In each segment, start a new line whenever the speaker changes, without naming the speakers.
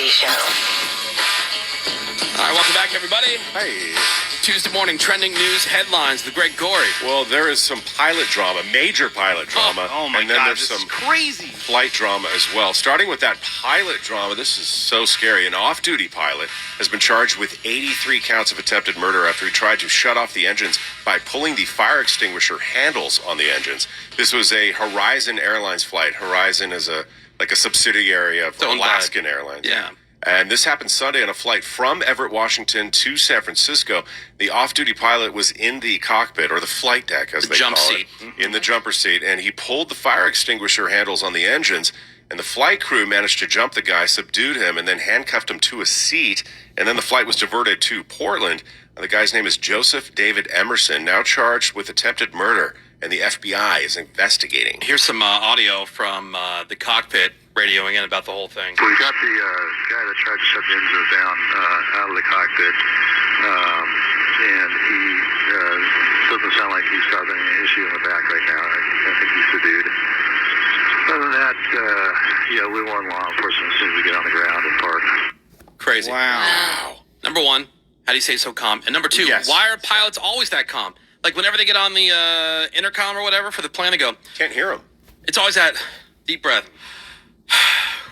Show.
All right, welcome back, everybody.
Hey.
Tuesday morning trending news headlines. The Greg Gorey.
Well, there is some pilot drama, major pilot drama.
Oh my
and then
God,
there's
this
some
is crazy.
flight drama as well. Starting with that pilot drama, this is so scary. An off-duty pilot has been charged with 83 counts of attempted murder after he tried to shut off the engines by pulling the fire extinguisher handles on the engines. This was a Horizon Airlines flight. Horizon is a subsidiary of Alaskan Airlines.
Yeah.
And this happened Sunday on a flight from Everett, Washington to San Francisco. The off-duty pilot was in the cockpit, or the flight deck, as they call it, in the jumper seat, and he pulled the fire extinguisher handles on the engines, and the flight crew managed to jump the guy, subdued him, and then handcuffed him to a seat, and then the flight was diverted to Portland. The guy's name is Joseph David Emerson, now charged with attempted murder, and the FBI is investigating.
Here's some audio from the cockpit radioing in about the whole thing.
We got the guy that tried to shut the engines down out of the cockpit, and he doesn't sound like he's causing any issue in the back right now. I think he's subdued. Other than that, we warn law enforcement as soon as we get on the ground and park.
Crazy.
Wow.
Number one, how do you say so calm? And number two, why are pilots always that calm? Like whenever they get on the intercom or whatever for the plane, they go,
Can't hear him.
it's always that deep breath.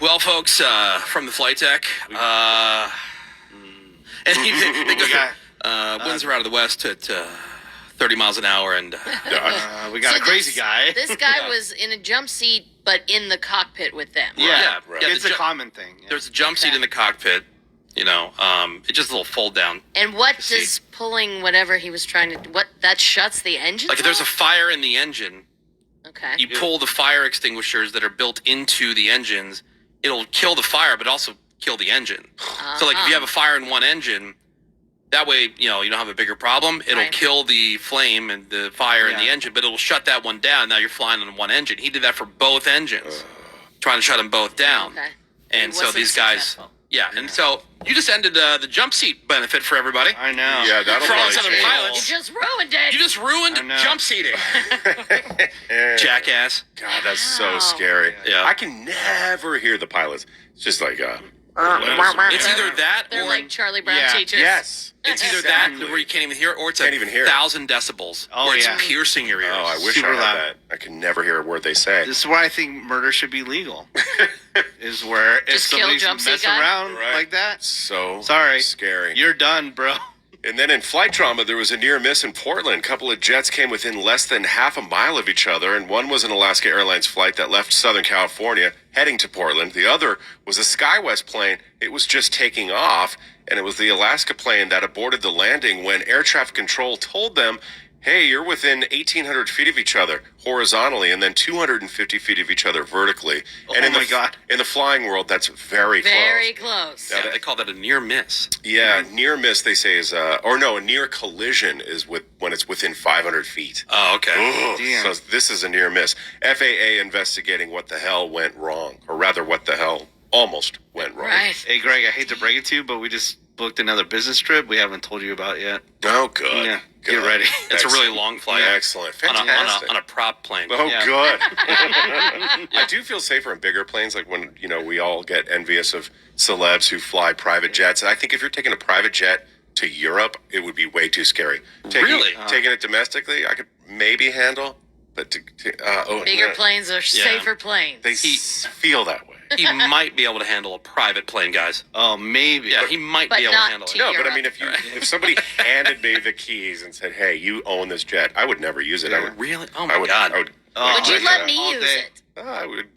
Well, folks, from the flight deck, and they go, winds are out of the west at 30 miles an hour, and
we got a crazy guy.
This guy was in a jump seat, but in the cockpit with them.
yeah,
It's a common thing. Yeah.
there's a jump seat in the cockpit. You know, it's just a little fold down.
And what does pulling whatever he was trying to that shuts the engine?
Like if there's a fire in the engine,
okay,
you pull the fire extinguishers that are built into the engines. It'll kill the fire, but also kill the engine. So, like, if you have a fire in one engine, that way, you don't have a bigger problem. It'll kill the flame and the fire in the engine, but it'll shut that one down. Now you're flying on one engine. He did that for both engines, trying to shut them both down.
Okay.
And so these guys,
successful.
and so you just ended the jump seat benefit for everybody.
I know.
Yeah, that'll
For all
probably
these other
change.
pilots.
You just ruined it.
You just ruined jump seating. Jackass.
God, that's so scary.
Yeah.
I can never hear the pilots. It's just like,
It's either that
They're
or
like Charlie Brown teachers.
yes.
it's either that where you can't even hear it, or it's
Can't even hear it.
1,000 decibels, where it's piercing your ears.
Oh, I wish
Super
I had
loud.
that. I can never hear a word they say.
This is why I think murder should be legal. Is where if
Just kill
somebody's
jump seat
messing
guy?
around
Right.
like that,
So
sorry,
scary.
you're done, bro.
And then in flight drama, there was a near miss in Portland. A couple of jets came within less than half a mile of each other, and one was an Alaska Airlines flight that left Southern California heading to Portland. The other was a SkyWest plane. It was just taking off, and it was the Alaska plane that aborted the landing when air traffic control told them, hey, you're within 1,800 feet of each other horizontally and then 250 feet of each other vertically. And
Oh my God.
In the flying world, that's very close.
Very close.
Yeah, they call that a near miss.
Yeah, near miss, they say, is, a near collision is when it's within 500 feet.
Oh, okay.
Ugh,
Damn.
so this is a near miss. FAA investigating what the hell went wrong, or rather what the hell almost went wrong.
Right.
Hey, Greg, I hate to break it to you, but we just booked another business trip we haven't told you about yet.
Oh, good.
Yeah,
Good.
get ready.
It's a really long flight.
Excellent.
On
Fantastic.
a prop plane.
Oh,
Yeah.
good. I do feel safer in bigger planes, like when, we all get envious of celebs who fly private jets. And I think if you're taking a private jet to Europe, it would be way too scary.
Really?
Taking it domestically, I could maybe handle, but
Bigger planes are safer planes.
They feel that way.
He might be able to handle a private plane, guys.
Oh, maybe.
Yeah, he might
But
be able to
not
handle
to
it.
No,
Europe.
but I mean, if somebody handed me the keys and said, "Hey, you own this jet," I would never use it. I would
Really? Oh,
I
my
would.
God.
I would.
Would you let me
all
use
day.
it?
I would.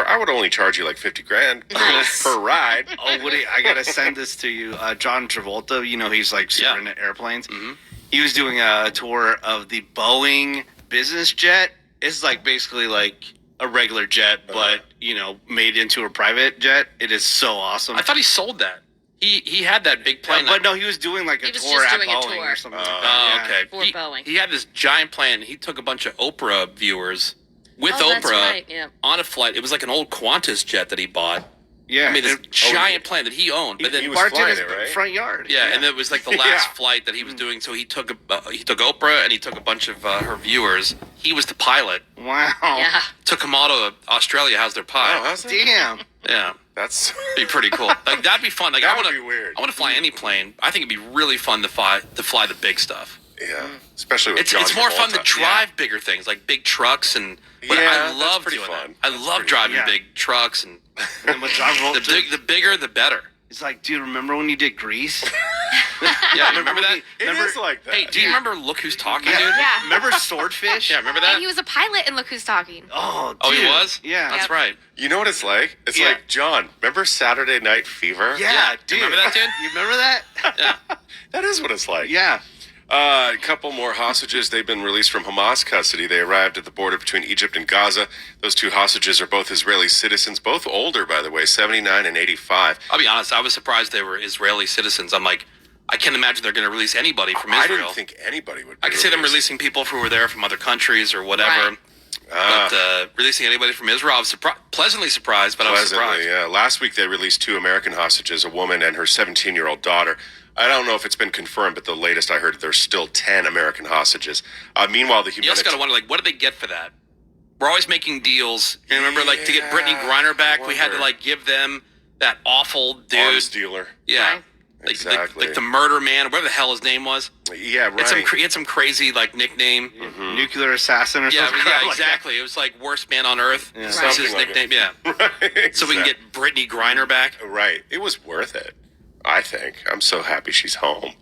I would only charge you like $50,000
Nice.
per ride.
Oh, Woody, I gotta send this to you. John Travolta, he's like super into airplanes.
Mm-hmm.
He was doing a tour of the Boeing business jet. It's like basically like a regular jet, but made into a private jet. It is so awesome.
I thought he sold that. He had that big plane.
but no, he was doing like a
He was
tour
just
at
doing a
Boeing
tour.
or something. like
Oh,
that. Yeah.
okay.
For Boeing.
He had this giant plane. He took a bunch of Oprah viewers with
Oh, that's
Oprah
right, yeah.
on a flight. It was like an old Qantas jet that he bought.
Yeah,
I mean, this giant plane that he owned. But then
he was
parked in
flying
his
it, right?
front yard.
Yeah, and it was like the last flight that he was doing. So he took Oprah and he took a bunch of her viewers. He was the pilot.
Wow.
Yeah.
Took them all to Australia. How's their pie?
Oh, how's that?
Damn.
Yeah.
That's
be pretty cool. Like that'd be fun. Like
that
I want
would
to
be weird.
I want to fly any plane. I think it'd be really fun to fly the big stuff.
Yeah, especially with
It's
John
more fun
Travolta.
to drive bigger things like big trucks and. But
Yeah,
I
that's
love
pretty
doing
fun.
that. I
That's
love
pretty
driving
fun.
big trucks and
And with John Travolta,
the bigger the better.
he's like, dude, remember when you did Grease?
Yeah, you remember that?
It is like that.
Hey, do you remember Look Who's Talking, dude?
Yeah.
Remember Swordfish?
Yeah, remember
And
that?
he was a pilot in Look Who's Talking.
Oh, dude.
Oh, he was?
Yeah.
That's
Yep.
right.
You know what it's like? It's
Yeah.
like, John, remember Saturday Night Fever?
Yeah,
Yeah,
dude.
remember that, dude?
You remember that?
Yeah.
That is what it's like.
Yeah.
A couple more hostages. They've been released from Hamas custody. They arrived at the border between Egypt and Gaza. Those two hostages are both Israeli citizens, both older, by the way, 79 and 85.
I'll be honest, I was surprised they were Israeli citizens. I'm like, I can't imagine they're going to release anybody from
I
Israel.
didn't think anybody would be
I could see them
released.
releasing people who were there from other countries or whatever.
Right.
But releasing anybody from Israel, I was pleasantly surprised, but I was surprised.
Yeah. Last week they released two American hostages, a woman and her 17-year-old daughter. I don't know if it's been confirmed, but the latest I heard, there's still 10 American hostages. Meanwhile, the
You also got to wonder, like, what do they get for that? We're always making deals. You remember, like, to get Brittany Griner back, we had to,
wonder.
like, give them that awful dude.
arms dealer.
Yeah.
Right.
Like,
Exactly.
like the murder man, whatever the hell his name was.
Yeah, right.
He had some crazy, like, nickname.
Nuclear assassin or
Yeah,
something.
yeah,
like that.
exactly. It was like worst man on earth.
Yeah.
That was
Something
his
like
nickname. Yeah.
Right,
So we can
exact-
get Brittany Griner back.
Right. It was worth it, I think. I'm so happy she's home.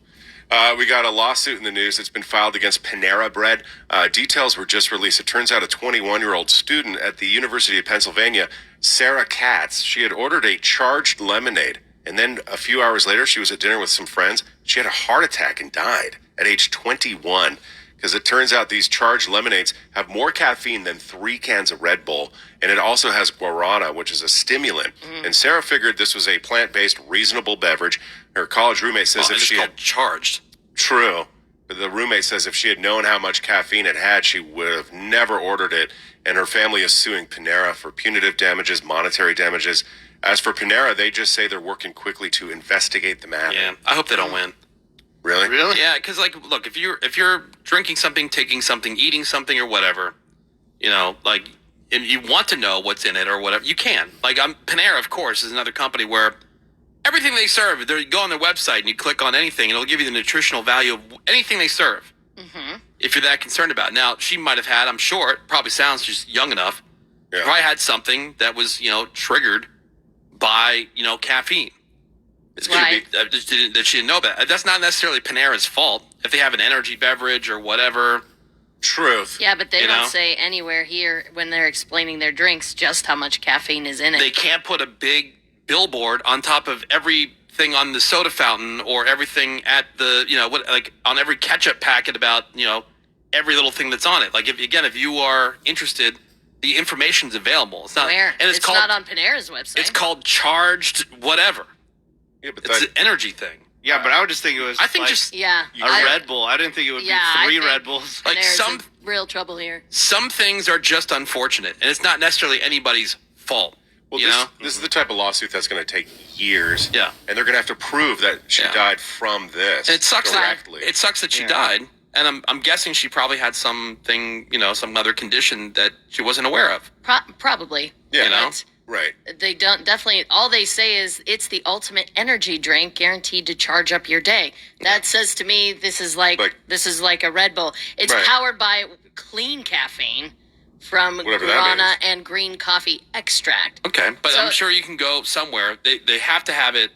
We got a lawsuit in the news that's been filed against Panera Bread. Details were just released. It turns out a 21-year-old student at the University of Pennsylvania, Sarah Katz, she had ordered a charged lemonade. And then a few hours later, she was at dinner with some friends. She had a heart attack and died at age 21. Because it turns out these charged lemonades have more caffeine than 3 cans of Red Bull. And it also has guarana, which is a stimulant. And Sarah figured this was a plant-based, reasonable beverage. Her college roommate says
Oh, and
if
it's
she
called
had...
charged.
True. But the roommate says if she had known how much caffeine it had, she would have never ordered it. And her family is suing Panera for punitive damages, monetary damages. As for Panera, they just say they're working quickly to investigate the matter.
Yeah. I hope they don't win.
Really?
Really?
Yeah, because like, look, if you're drinking something, taking something, eating something, or whatever, you know, like, if you want to know what's in it or whatever, you can. Like, Panera, of course, is another company where everything they serve, you go on their website and you click on anything, and it'll give you the nutritional value of anything they serve. If you're that concerned about it. Now, she might have had, I'm sure, it probably sounds she's young enough,
Yeah.
probably had something that was, triggered by, caffeine. It's
Right.
that she didn't know about. That's not necessarily Panera's fault. If they have an energy beverage or whatever,
Truth.
Yeah, but they
You
don't
know?
say anywhere here when they're explaining their drinks just how much caffeine is in it.
they can't put a big billboard on top of everything on the soda fountain or everything at the, like on every ketchup packet about, every little thing that's on it. Like, if you are interested, the information's available. It's not,
Where?
and it's called,
not on Panera's website.
it's called charged whatever.
Yeah, but
It's
that,
an energy thing.
Yeah, but I would just think it was
I think
like
just
Yeah.
a Red Bull. I didn't think it would
Yeah, I
be 3
think-
Red Bulls.
Like
Panera's
some-
in real trouble here.
some things are just unfortunate, and it's not necessarily anybody's fault.
well,
you
this,
know?
this is the type of lawsuit that's going to take years.
Yeah.
And they're going to have to prove that she
Yeah.
died from this.
And it sucks
directly.
that it sucks that she
Yeah.
died, and I'm guessing she probably had something, some other condition that she wasn't aware of.
Probably.
Yeah.
You know?
But
Right.
they don't definitely. All they say is it's the ultimate energy drink, guaranteed to charge up your day. That says to me, this is like a Red Bull. It's
Right.
powered by clean caffeine from
Whatever that
guarana
means.
and green coffee extract.
Okay, but
So-
I'm sure you can go somewhere. They have to have it.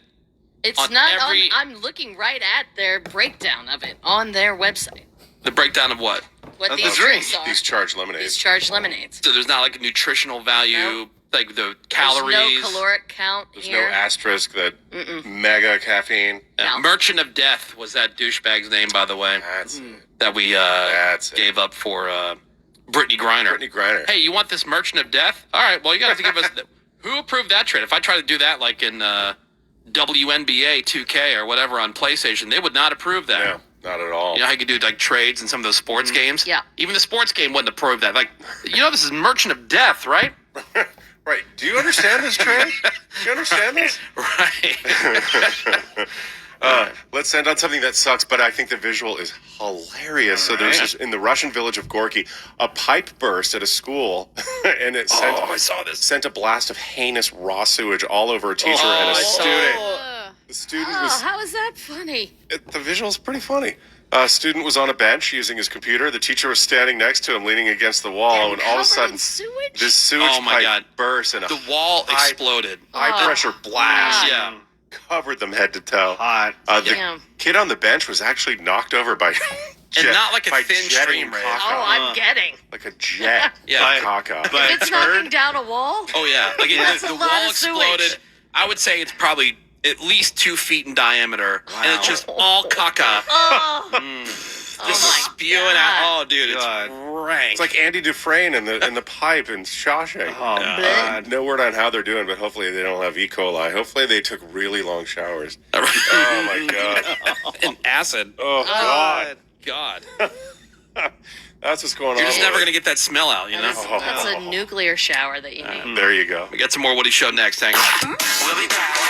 It's
On
not
every-
on. I'm looking right at their breakdown of it on their website.
The breakdown of what?
What
Of
these
the drink.
drinks are.
These charged
These
lemonades.
charged lemonades.
So there's not like a nutritional value,
Nope.
like the calories.
There's no caloric count
There's
here.
no asterisk that mega caffeine.
No.
Merchant of Death was that douchebag's name, by the way,
That's it.
that we
That's it.
gave up for Brittany Griner.
Brittany Griner.
Hey, you want this Merchant of Death? All right, well, you got to give us. Who approved that trade? If I try to do that, like in WNBA 2K or whatever on PlayStation, they would not approve that.
No, not at all.
You know how you could do like trades in some of those sports games?
Yeah.
Even the sports game wouldn't approve that. Like, this is Merchant of Death, right?
Right. Do you understand this, Trey? Do you understand this?
Right.
Let's end on something that sucks, but I think the visual is hilarious. So there's this, in the Russian village of Gorky, a pipe burst at a school, and it sent a blast of heinous raw sewage all over a teacher and a student. The student was.
How is that funny?
The visual's pretty funny. A student was on a bench using his computer. The teacher was standing next to him, leaning against the wall, and all of a sudden, this sewage pipe burst and
the wall exploded.
High pressure blast.
Yeah.
Covered them head to toe.
Hot.
The kid on the bench was actually knocked over by
and not like a thin stream ray.
Oh, I'm getting
like a jet.
Yeah,
caca.
But
it's knocking down a wall.
Oh yeah, like the wall exploded.
Sewage.
I would say it's probably at least 2 feet in diameter, and it's just all caca. Just spewing out. Oh, dude, it's rank.
It's like Andy Dufresne in the pipe in Shawshank.
Oh, God.
No word on how they're doing, but hopefully they don't have E. coli. Hopefully they took really long showers. Oh my god.
And acid.
Oh god. That's what's going on.
You're just never gonna get that smell out, you know.
That's a nuclear shower that you need.
There you go.
We got some more Woody Show next. Hang on.
We'll be back.